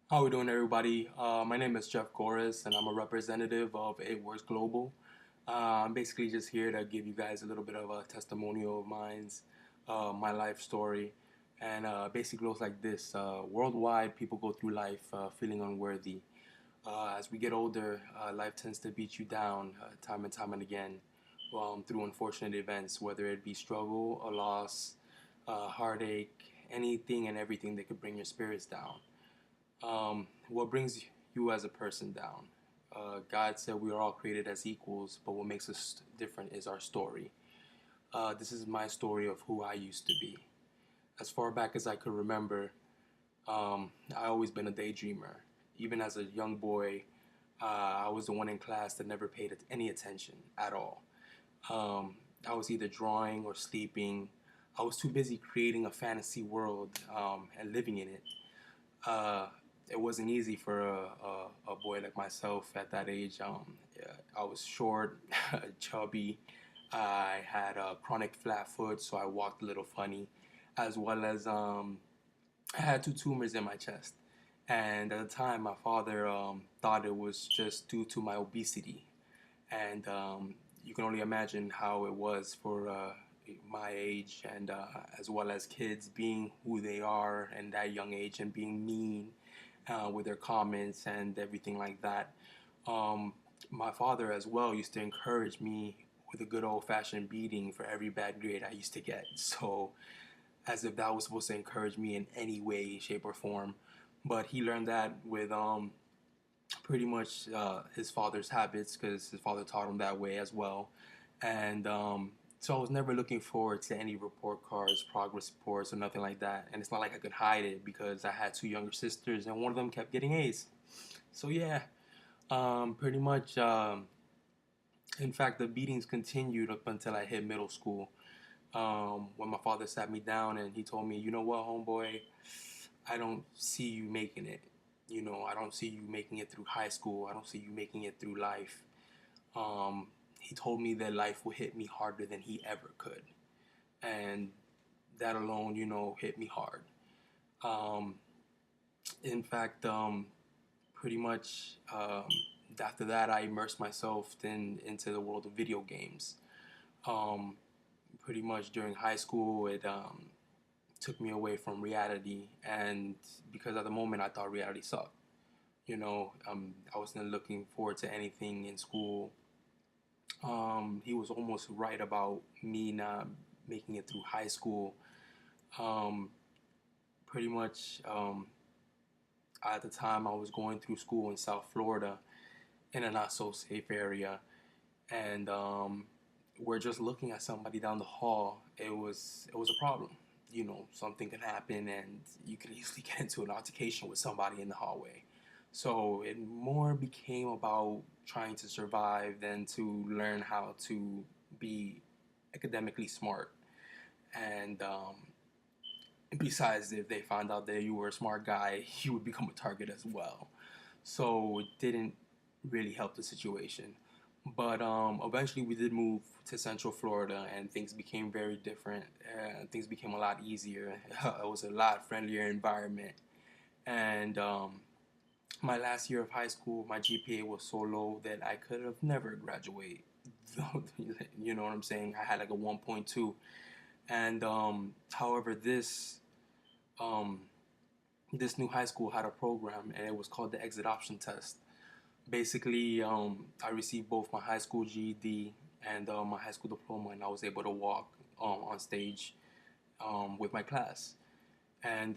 How we doing, everybody? My name is Jeff Goris, and I'm a representative of Gorisglobal. I'm basically just here to give you guys a little bit of a testimonial of mine's, my life story, and basically goes like this: worldwide, people go through life feeling unworthy. As we get older, life tends to beat you down time and time and again through unfortunate events, whether it be struggle, a loss, heartache, anything and everything that could bring your spirits down. What brings you as a person down? God said we are all created as equals, but what makes us different is our story. This is my story of who I used to be. As far back as I could remember, I always been a daydreamer. Even as a young boy, I was the one in class that never paid any attention at all. I was either drawing or sleeping. I was too busy creating a fantasy world and living in it. Uh, it wasn't easy for a boy like myself at that age. Yeah, I was short, chubby. I had a chronic flat foot, so I walked a little funny, as well as I had two tumors in my chest. And at the time, my father thought it was just due to my obesity. And you can only imagine how it was for my age, and as well as kids being who they are in that young age and being mean with their comments and everything like that. Um, my father as well used to encourage me with a good old fashioned beating for every bad grade I used to get. So, as if that was supposed to encourage me in any way, shape, or form. But he learned that with pretty much his father's habits because his father taught him that way as well. And so I was never looking forward to any report cards, progress reports, or nothing like that. And it's not like I could hide it because I had two younger sisters and one of them kept getting A's. So yeah, pretty much. In fact, the beatings continued up until I hit middle school. When my father sat me down and he told me, "You know what, homeboy, I don't see you making it. I don't see you making it through high school. I don't see you making it through life." He told me that life will hit me harder than he ever could, and that alone, hit me hard. Um, in fact, pretty much after that, I immersed myself into the world of video games. Um, Pretty much during high school, it took me away from reality, and because at the moment I thought reality sucked. I wasn't looking forward to anything in school. He was almost right about me not making it through high school. Um, Pretty much at the time I was going through school in South Florida in a not so safe area, and we're just looking at somebody down the hall. It was a problem. Something could happen, and you could easily get into an altercation with somebody in the hallway. So it more became about trying to survive than to learn how to be academically smart. And besides, if they found out that you were a smart guy, you would become a target as well. So it didn't really help the situation. But eventually, we did move to Central Florida, and things became very different. Things became a lot easier. It was a lot friendlier environment. And my last year of high school, my GPA was so low that I could have never graduated. You know what I'm saying? I had like a 1.2. And however, um, this new high school had a program, and it was called the Exit Option Test. Basically, I received both my high school GED and my high school diploma, and I was able to walk on stage with my class. And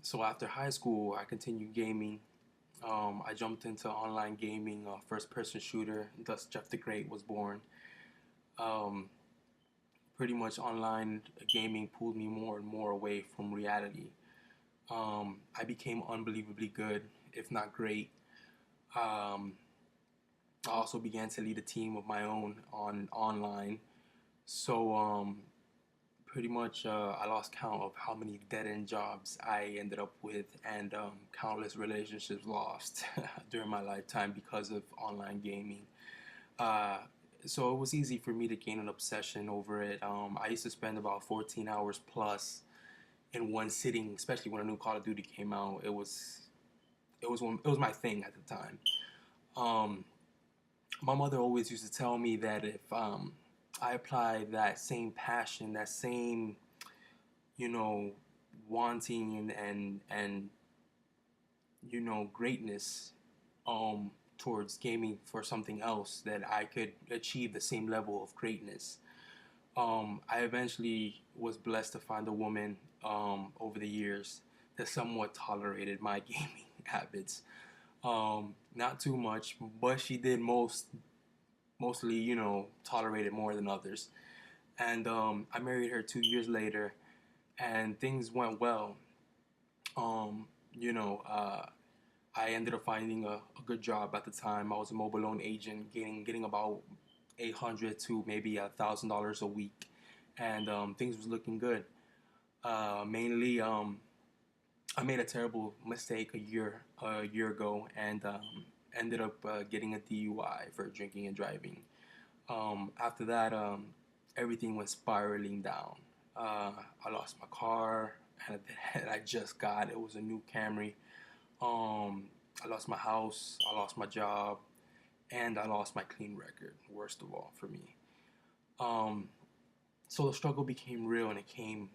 so after high school, I continued gaming. I jumped into online gaming, first person shooter, thus Jeff the Great was born. Um, Pretty much online gaming pulled me more and more away from reality. I became unbelievably good, if not great. Um, I also began to lead a team of my own on online. So pretty much I lost count of how many dead end jobs I ended up with, and countless relationships lost during my lifetime because of online gaming. Uh, so it was easy for me to gain an obsession over it. I used to spend about 14 hours plus in one sitting, especially when a new Call of Duty came out. it was my thing at the time. Um, my mother always used to tell me that if I apply that same passion, that same, you know, wanting and greatness towards gaming for something else, that I could achieve the same level of greatness. I eventually was blessed to find a woman over the years that somewhat tolerated my gaming habits. Not too much, but she did mostly, tolerate it more than others. And I married her 2 years later, and things went well. Um, you know, uh, I ended up finding a good job at the time. I was a mobile loan agent, getting about 800 to maybe $1,000 a week, and things was looking good. Mainly, I made a terrible mistake a year ago, and ended up getting a DUI for drinking and driving. After that, everything went spiraling down. I lost my car, and I just got it was a new Camry. Um, I lost my house, I lost my job, and I lost my clean record. Worst of all for me. Um, so the struggle became real, and it came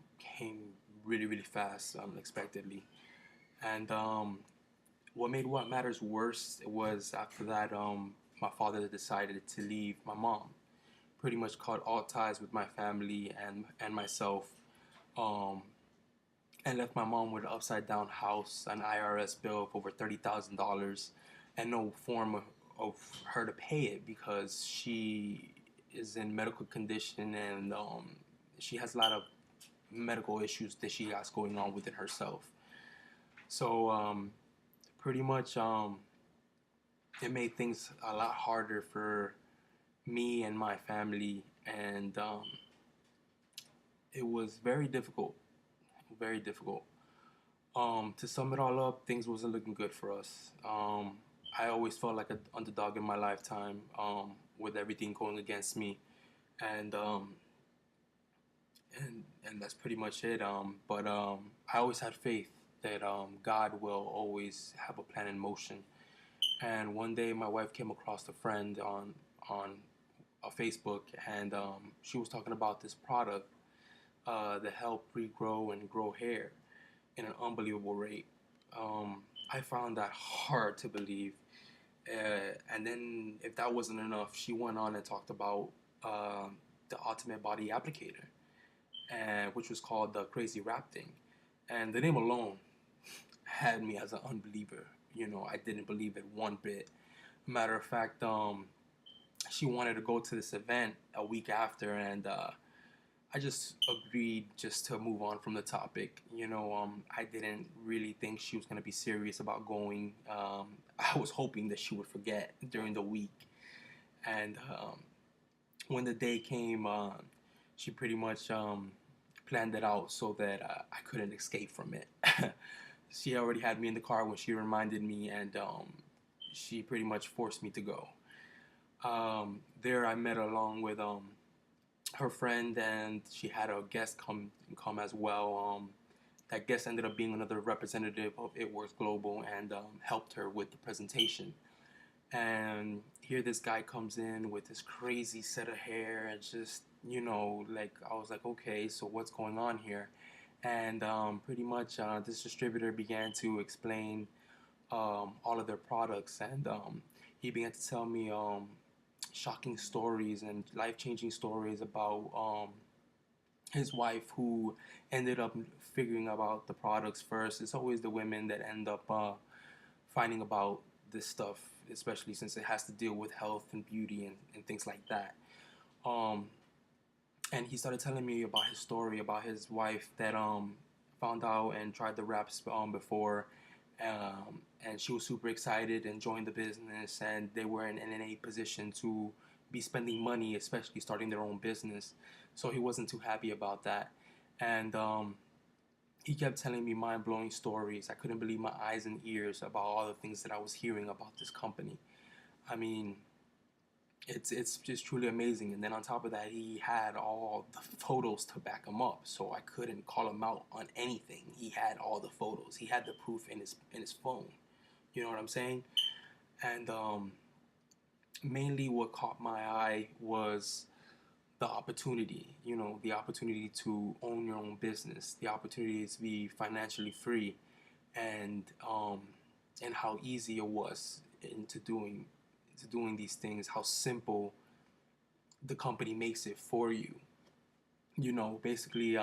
really really fast, unexpectedly. And what matters worse was after that, my father decided to leave my mom. Pretty much cut all ties with my family and myself. Um, and left my mom with an upside down house, an IRS bill of over $30,000, and no form of her to pay it because she is in medical condition, and she has a lot of medical issues that she has going on within herself. So pretty much it made things a lot harder for me and my family, and it was very difficult, very difficult. To sum it all up, things wasn't looking good for us. I always felt like an underdog in my lifetime, with everything going against me, and and that's pretty much it. But I always had faith that God will always have a plan in motion. And one day, my wife came across a friend on a Facebook, and she was talking about this product that helped regrow and grow hair in an unbelievable rate. I found that hard to believe. And then, if that wasn't enough, she went on and talked about uh, the Ultimate Body Applicator, and which was called the Crazy Wrap thing. And the name alone had me as an unbeliever. I didn't believe it one bit. Matter of fact, she wanted to go to this event a week after, and I just agreed just to move on from the topic. I didn't really think she was going to be serious about going. I was hoping that she would forget during the week. And when the day came, she pretty much planned it out so that I couldn't escape from it. She already had me in the car when she reminded me, and she pretty much forced me to go. There, I met along with her friend, and she had a guest come as well. That guest ended up being another representative of myitworks and helped her with the presentation. And here this guy comes in with this crazy set of hair, and just like, I was like, okay, so what's going on here? And pretty much this distributor began to explain all of their products, and he began to tell me shocking stories and life-changing stories about his wife, who ended up figuring out the products first. It's always the women that end up finding about this stuff, especially since it has to deal with health and beauty and things like that. Um, and he started telling me about his story about his wife that found out and tried the wraps before, and she was super excited and joined the business, and they were in a position to be spending money, especially starting their own business. So he wasn't too happy about that, and he kept telling me mind-blowing stories. I couldn't believe my eyes and ears about all the things that I was hearing about this company. I mean, it's just truly amazing. And then on top of that, he had all the photos to back him up, so I couldn't call him out on anything. He had all the photos. He had the proof in his phone. You know what I'm saying? And mainly what caught my eye was the opportunity, the opportunity to own your own business, the opportunity to be financially free, and and how easy it was into doing these things, how simple the company makes it for you. Basically,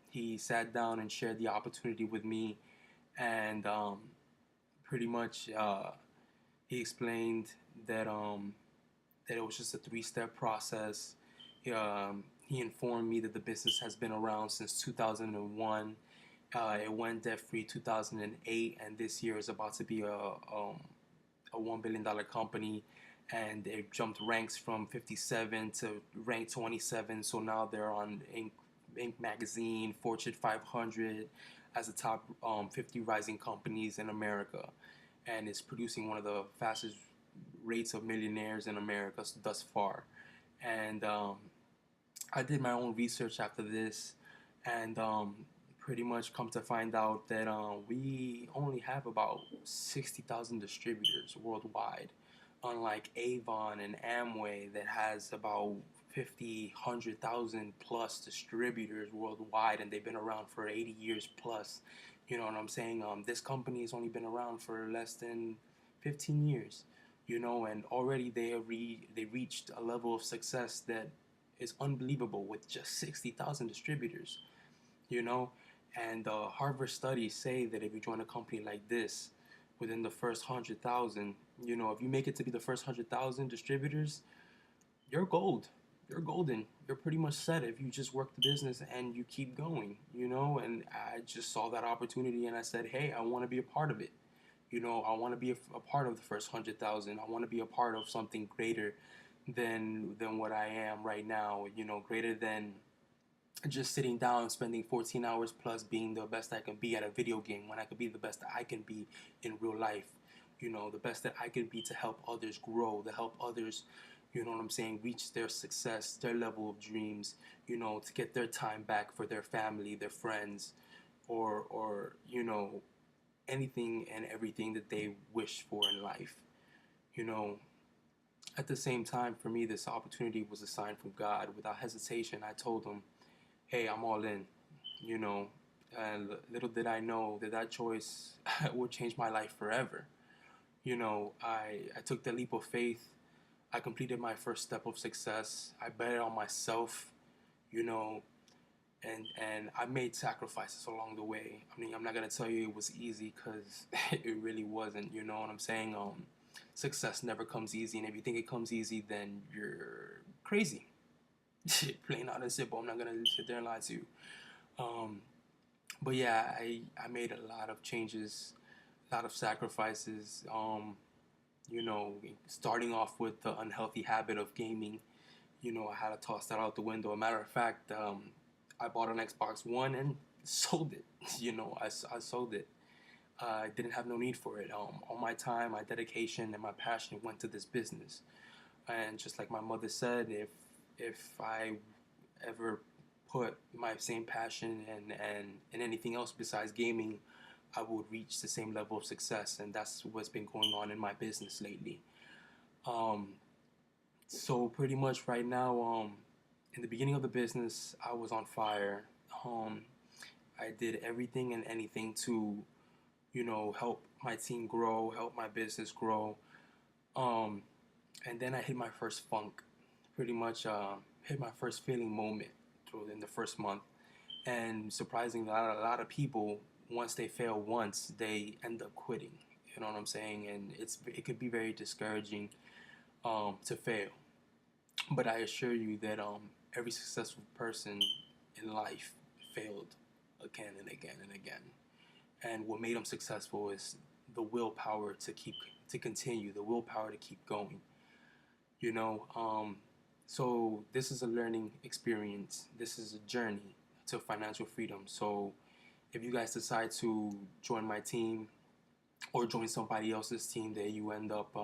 he sat down and shared the opportunity with me, and pretty much he explained that that it was just a three-step process. He informed me that the business has been around since 2001. It went debt free 2008, and this year is about to be a $1 billion company, and it jumped ranks from 57 to rank 27. So now they're on Inc. magazine, Fortune 500 as the top 50 rising companies in America, and it's producing one of the fastest rates of millionaires in America thus far. And I did my own research after this, and pretty much come to find out that we only have about 60,000 distributors worldwide, unlike Avon and Amway that has about 50, 100,000 plus distributors worldwide, and they've been around for 80 years plus. You know what I'm saying? This company has only been around for less than 15 years, and already they reached a level of success that is unbelievable with just 60,000 distributors, you know. And Harvard studies say that if you join a company like this within the first 100,000, if you make it to be the first 100,000 distributors, you're gold. You're golden. You're pretty much set if you just work the business and you keep going, And I just saw that opportunity and I said, hey, I want to be a part of it. I want to be a part of the first 100,000. I want to be a part of something greater than what I am right now. Greater than just sitting down and spending 14 hours plus being the best I can be at a video game when I could be the best that I can be in real life. The best that I can be to help others grow, to help others, reach their success, their level of dreams, to get their time back for their family, their friends, or anything and everything that they wish for in life. You know, at the same time, for me, this opportunity was a sign from God. Without hesitation, I told him, hey, I'm all in, you know. And little did I know that that choice would change my life forever. I took the leap of faith. I completed my first step of success. I bet on myself, you know, and I made sacrifices along the way. I mean, I'm not gonna tell you it was easy because it really wasn't. You know what I'm saying? Success never comes easy, and if you think it comes easy, then you're crazy. Plain out and simple. I'm not gonna sit there and lie to you. Um, but yeah, I made a lot of changes, a lot of sacrifices. Starting off with the unhealthy habit of gaming. I had to toss that out the window. A matter of fact, I bought an Xbox One and sold it. I sold it. I didn't have no need for it. All my time, my dedication, and my passion went to this business. And just like my mother said, if I ever put my same passion and anything else besides gaming, I would reach the same level of success. And that's what's been going on in my business lately. Um, so pretty much right now, in the beginning of the business, I was on fire. Um, I did everything and anything to, help my team grow, help my business grow. Um, and then I hit my first funk, pretty much hit my first failing moment in the first month. And surprisingly, a lot of people, once they fail once, they end up quitting. You know what I'm saying? And it could be very discouraging to fail. But I assure you that every successful person in life failed again and again and again. And what made them successful is the willpower to continue, the willpower to keep going. You know, so this is a learning experience. This is a journey to financial freedom. So if you guys decide to join my team or join somebody else's team that you end up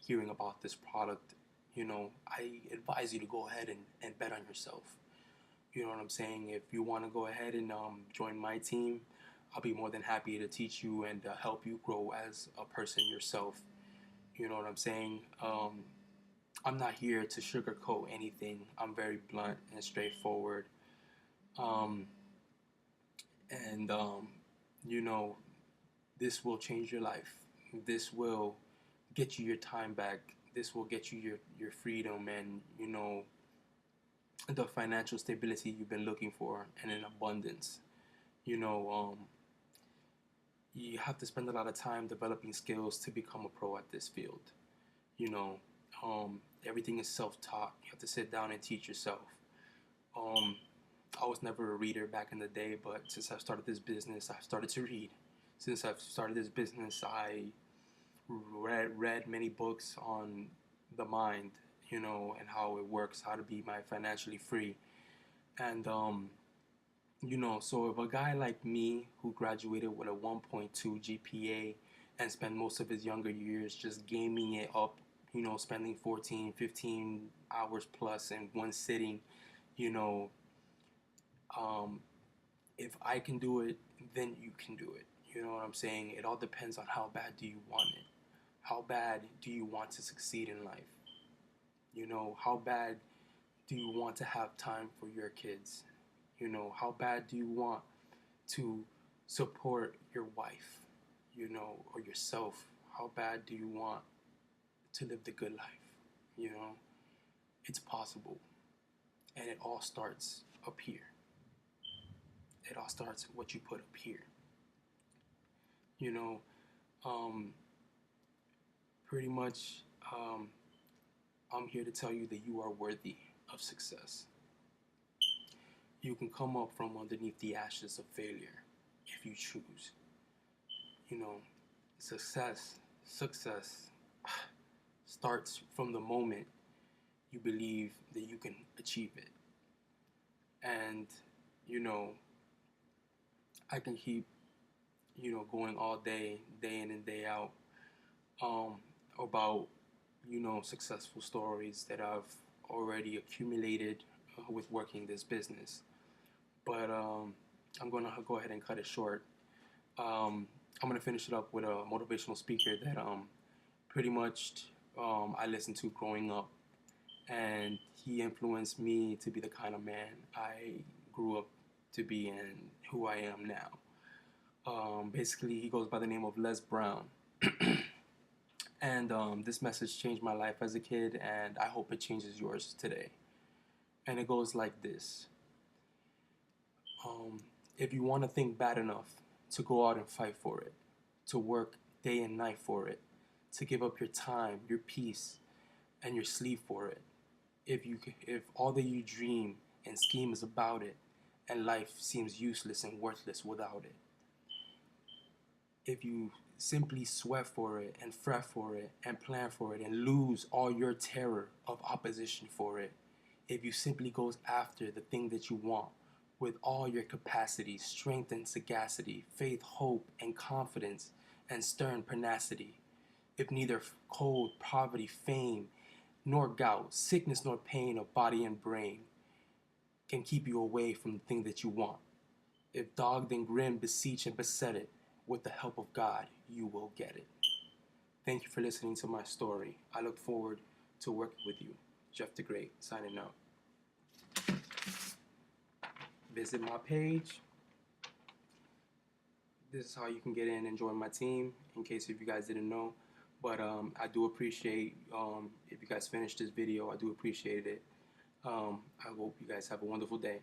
hearing about this product, I advise you to go ahead and bet on yourself. You know what I'm saying? If you want to go ahead and join my team, I'll be more than happy to teach you and help you grow as a person yourself. You know what I'm saying? I'm not here to sugarcoat anything. I'm very blunt and straightforward. Um, and you know, this will change your life. This will get you your time back. This will get you your freedom and, the financial stability you've been looking for and in abundance. You know, you have to spend a lot of time developing skills to become a pro at this field. You know, everything is self-taught. You have to sit down and teach yourself. Um, I was never a reader back in the day, but since I've started this business, I've started to read. Since I've started this business, I read many books on the mind, and how it works, how to be financially free. And, so if a guy like me who graduated with a 1.2 GPA and spent most of his younger years just gaming it up, spending 14, 15 hours plus in one sitting, you know, um, if I can do it, then you can do it. You know what I'm saying? It all depends on how bad do you want it. How bad do you want to succeed in life? How bad do you want to have time for your kids? How bad do you want to support your wife, or yourself? How bad do you want to live the good life? It's possible. And it all starts up here. It all starts with what you put up here. You know, um, pretty much, I'm here to tell you that you are worthy of success. You can come up from underneath the ashes of failure if you choose. You know, success starts from the moment you believe that you can achieve it. And, you know, I can keep, going all day, day in and day out, about, successful stories that I've already accumulated with working this business. But I'm going to go ahead and cut it short. I'm going to finish it up with a motivational speaker that pretty much I listened to growing up. And he influenced me to be the kind of man I grew up to be and who I am now. Basically, he goes by the name of Les Brown. And this message changed my life as a kid, and I hope it changes yours today. And it goes like this. If you want to think bad enough to go out and fight for it, to work day and night for it, to give up your time, your peace, and your sleep for it, if all that you dream and scheme is about it, and life seems useless and worthless without it, if you simply sweat for it and fret for it and plan for it and lose all your terror of opposition for it, if you simply goes after the thing that you want with all your capacity, strength and sagacity, faith, hope and confidence and stern pertinacity, if neither cold, poverty, fame, nor gout, sickness nor pain of body and brain can keep you away from the thing that you want, if dogged and grim beseech and beset it, with the help of God, you will get it. Thank you for listening to my story. I look forward to working with you. Jeff the Great, signing out. Visit my page. This is how you can get in and join my team, in case if you guys didn't know. But I do appreciate if you guys finish this video. I do appreciate it. I hope you guys have a wonderful day.